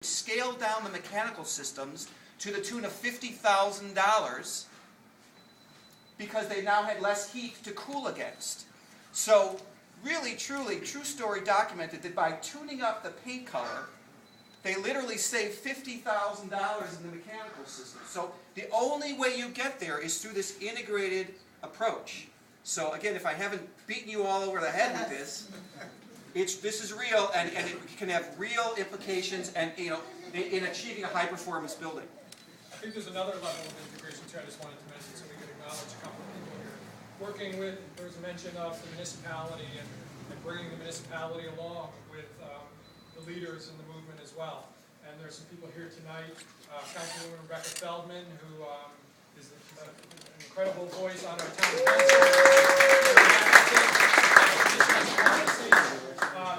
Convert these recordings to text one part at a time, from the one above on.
scaled down the mechanical systems to the tune of $50,000 because they now had less heat to cool against. So really, truly, true story documented that by tuning up the paint color, they literally saved $50,000 in the mechanical system. So the only way you get there is through this integrated approach. So again, if I haven't beaten you all over the head with this, this is real, and it can have real implications, and in achieving a high-performance building. I think there's another level of integration too. I just wanted to mention so we could acknowledge a couple of people here. Working with, there was a mention of the municipality and bringing the municipality along with the leaders in the movement as well. And there's some people here tonight, Councilwoman Rebecca Feldman, who is an incredible voice on our town council.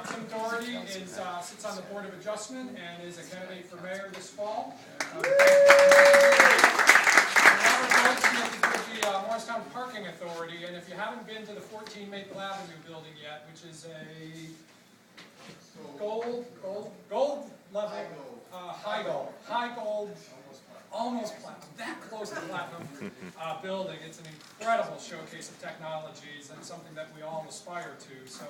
Tim Doherty sits on the Board of Adjustment and is a candidate for mayor this fall. The Morristown Parking Authority, and if you haven't been to the 14 Maple Avenue building yet, which is a gold level, high gold, almost platinum, that close to platinum building. It's an incredible showcase of technologies and something that we all aspire to. So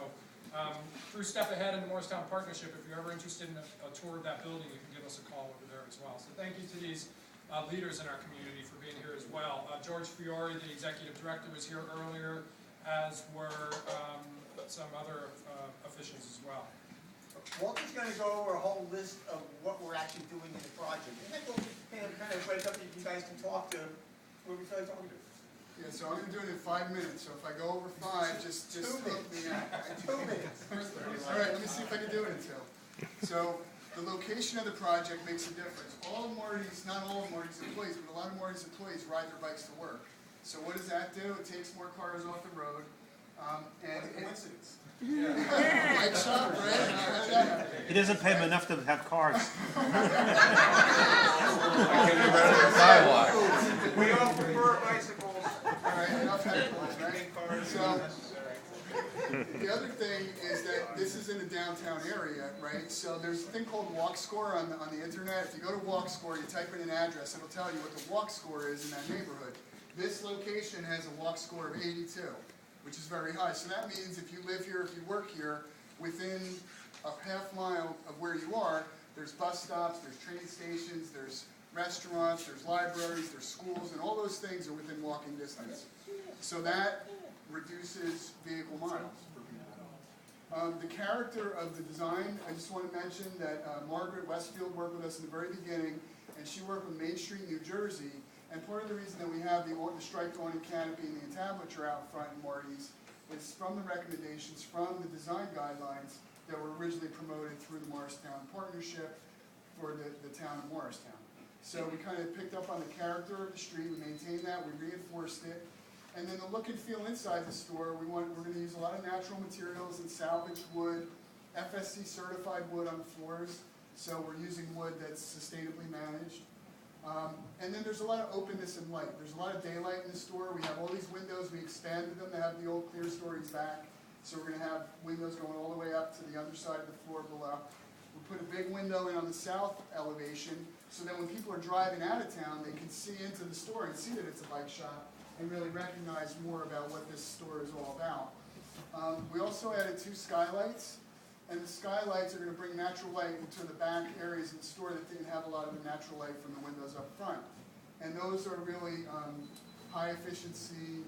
through Step Ahead and the Morristown Partnership, if you're ever interested in a tour of that building, you can give us a call over there as well. So thank you to these leaders in our community for being here as well. George Fiore, the executive director, was here earlier, as were some other officials as well. Walter's going to go over a whole list of what we're actually doing in the project. And then we'll kind of break up that you guys can talk to who we feel like talking to. Yeah, so I'm going to do it in 5 minutes. So if I go over 5, just 2 help minutes. me out. 2 minutes. All right, let me see if I can do it in 2. So the location of the project makes a difference. All of Marty's, not all of Marty's employees, but a lot of Marty's employees ride their bikes to work. So what does that do? It takes more cars off the road. And What a coincidence. Bike shop, right? How did that happen? It doesn't pay them enough to have cars. We all prefer bicycles. All right, enough headphones, right? So the other thing is that this is in the downtown area, right? So there's a thing called Walk Score on the internet. If you go to Walk Score, you type in an address, it'll tell you what the walk score is in that neighborhood. This location has a walk score of 82, which is very high. So that means if you live here, if you work here, within a half mile of where you are, there's bus stops, there's train stations, there's restaurants, there's libraries, there's schools, and all those things are within walking distance. So that reduces vehicle miles for people. The character of the design, I just want to mention that Margaret Westfield worked with us in the very beginning, and she worked with Main Street, New Jersey. And part of the reason that we have the striped awning canopy and the entablature out front in Marty's is from the recommendations from the design guidelines that were originally promoted through the Morristown Partnership for the town of Morristown. So we kind of picked up on the character of the street, we maintained that, we reinforced it. And then the look and feel inside the store, we're going to use a lot of natural materials and salvaged wood, FSC certified wood on the floors. So we're using wood that's sustainably managed. And then there's a lot of openness and light. There's a lot of daylight in the store. We have all these windows. We expanded them to have the old clear stories back. So we're going to have windows going all the way up to the underside of the floor below. We put a big window in on the south elevation so that when people are driving out of town, they can see into the store and see that it's a bike shop and really recognize more about what this store is all about. We also added 2 skylights. And the skylights are going to bring natural light into the back areas of the store that didn't have a lot of the natural light from the windows up front. And those are really high efficiency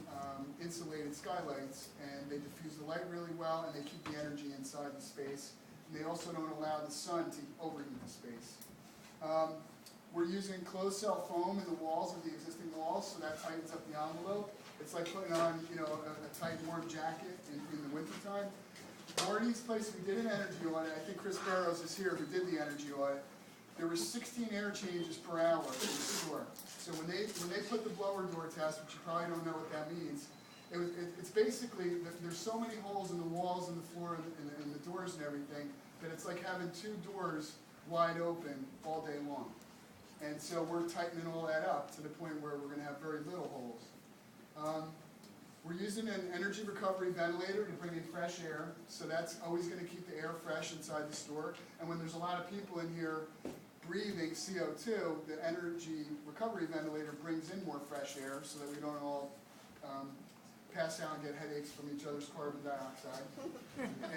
insulated skylights, and they diffuse the light really well, and they keep the energy inside the space. And they also don't allow the sun to overheat the space. We're using closed cell foam in the walls of the existing walls, so that tightens up the envelope. It's like putting on, a tight warm jacket in the wintertime. Marty's place, we did an energy audit. I think Chris Barrows is here who did the energy audit. There were 16 air changes per hour in the store. So when they put the blower door test, which you probably don't know what that means, it's basically, there's so many holes in the walls and the floor and the doors and everything that it's like having 2 doors wide open all day long. And so we're tightening all that up to the point where we're going to have very little holes. We're using an energy recovery ventilator to bring in fresh air, so that's always going to keep the air fresh inside the store. And when there's a lot of people in here, breathing CO2, the energy recovery ventilator brings in more fresh air so that we don't all pass out and get headaches from each other's carbon dioxide.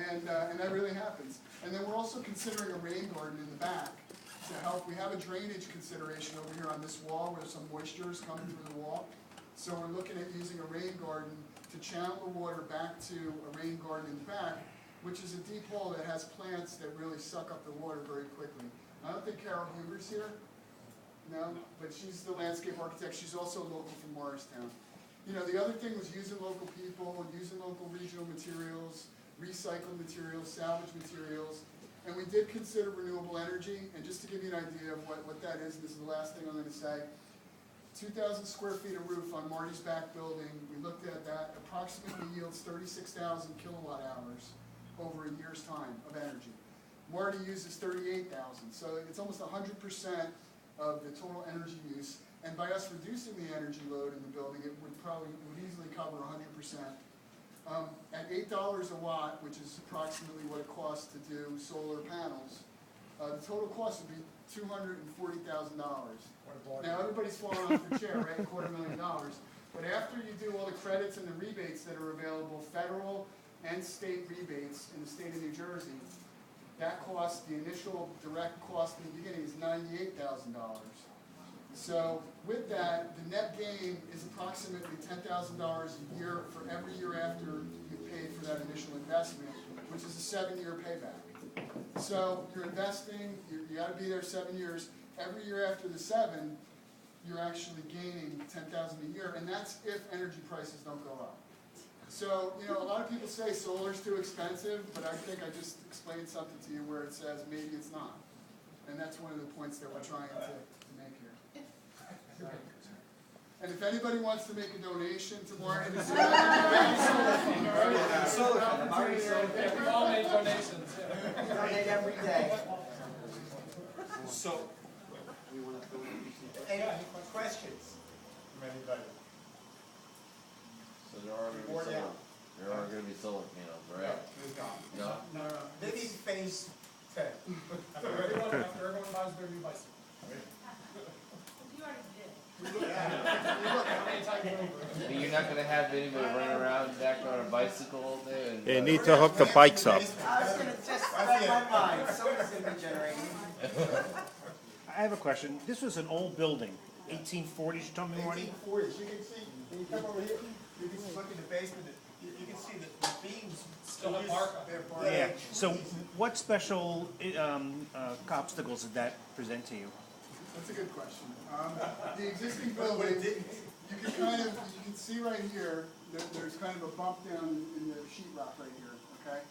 And that really happens. And then we're also considering a rain garden in the back to help. We have a drainage consideration over here on this wall where some moisture is coming through the wall. So we're looking at using a rain garden to channel the water back to a rain garden in the back, which is a deep hole that has plants that really suck up the water very quickly. I don't think Carol Huber's here. No, but she's the landscape architect. She's also local from Morristown. You know, the other thing was using local people and using local regional materials, recycled materials, salvage materials. And we did consider renewable energy. And just to give you an idea of what that is, this is the last thing I'm going to say. 2,000 square feet of roof on Marty's back building. We looked at that. Approximately yields 36,000 kilowatt hours over a year's time of energy. Marty uses 38,000, so it's almost 100% of the total energy use. And by us reducing the energy load in the building, it would easily cover 100%. At $8 a watt, which is approximately what it costs to do solar panels, the total cost would be $240,000. Now everybody's falling off their chair, right? $250,000. But after you do all the credits and the rebates that are available, federal and state rebates in the state of New Jersey, that cost, the initial direct cost in the beginning is $98,000. So with that, the net gain is approximately $10,000 a year for every year after you paid for that initial investment, which is a 7-year payback. So you're investing, you got to be there 7 years. Every year after the 7, you're actually gaining $10,000 a year, and that's if energy prices don't go up. So, you know, a lot of people say solar's too expensive, but I think I just explained something to you where it says maybe it's not. And that's one of the points that we're trying to make here. And if anybody wants to make a donation to Marty, we all made donations. Donate every day. So, Any questions from anybody? So there are Or gonna be now? solar, there are gonna be solar panels, right? No. No? No. Maybe phase 10. After everyone buys their new bicycle. You already did. How many times over? But you're not gonna have anybody running around back on a bicycle all day and. They need to hook the bikes up. I was gonna just spread my mind, someone's gonna be generating. I have a question. This was an old building, 1840s, you told me, Marty? 1840s, you can see, when you come over here, you can look in the basement, you can see the beams. Still have markup. They're marked. Yeah. So what special obstacles did that present to you? That's a good question. The existing building, you can see right here, there's kind of a bump down in the sheetrock right here, okay?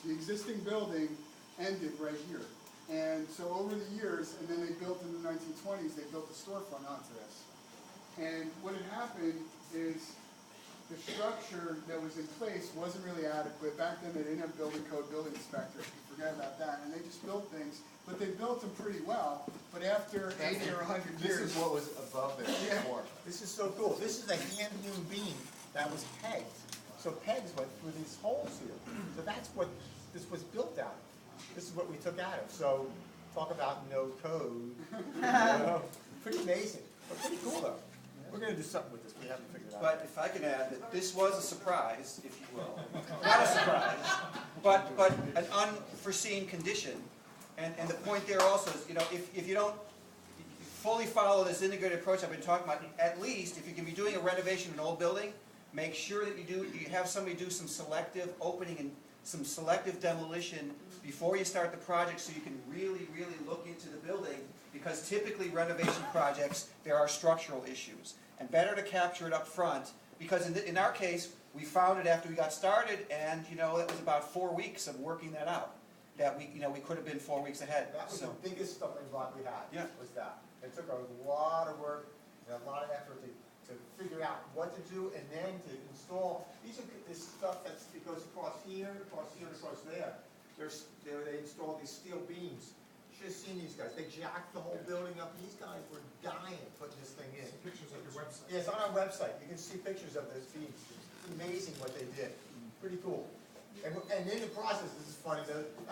The existing building ended right here. And so over the years, and then they built in the 1920s, they built a storefront onto this. And what had happened is the structure that was in place wasn't really adequate. Back then they didn't have building code, building inspectors, you forget about that. And they just built things, but they built them pretty well. But after 80 or 100 years. This is what was above there before. This is so cool. This is a hand-hewn beam that was pegged. So pegs went through these holes here. So that's what this was built out of. This is what we took out of. So talk about no code. Pretty amazing, but pretty cool though. We're gonna do something with this. We haven't figured it out. but if I can add that this was a surprise, if you will. Not a surprise, but an unforeseen condition. And the point there also is, you know, if you don't fully follow this integrated approach I've been talking about, at least if you can be doing a renovation of an old building, make sure that you have somebody do some selective opening and some selective demolition before you start the project, so you can really, really look into the building, because typically renovation projects, there are structural issues. And better to capture it up front, because in our case, we found it after we got started, and you know, it was about 4 weeks of working that out. That we could have been 4 weeks ahead. That was So, the biggest stumbling block we had. Yeah. Was that. It took a lot of work and a lot of effort to figure out what to do and then to install. This stuff that goes across here, and across there. They installed these steel beams. You should have seen these guys. They jacked the whole building up. These guys were dying putting this thing in. Pictures of your website. Yeah, it's on our website. You can see pictures of those beams. It's amazing what they did. Pretty cool. And in the process, this is funny though,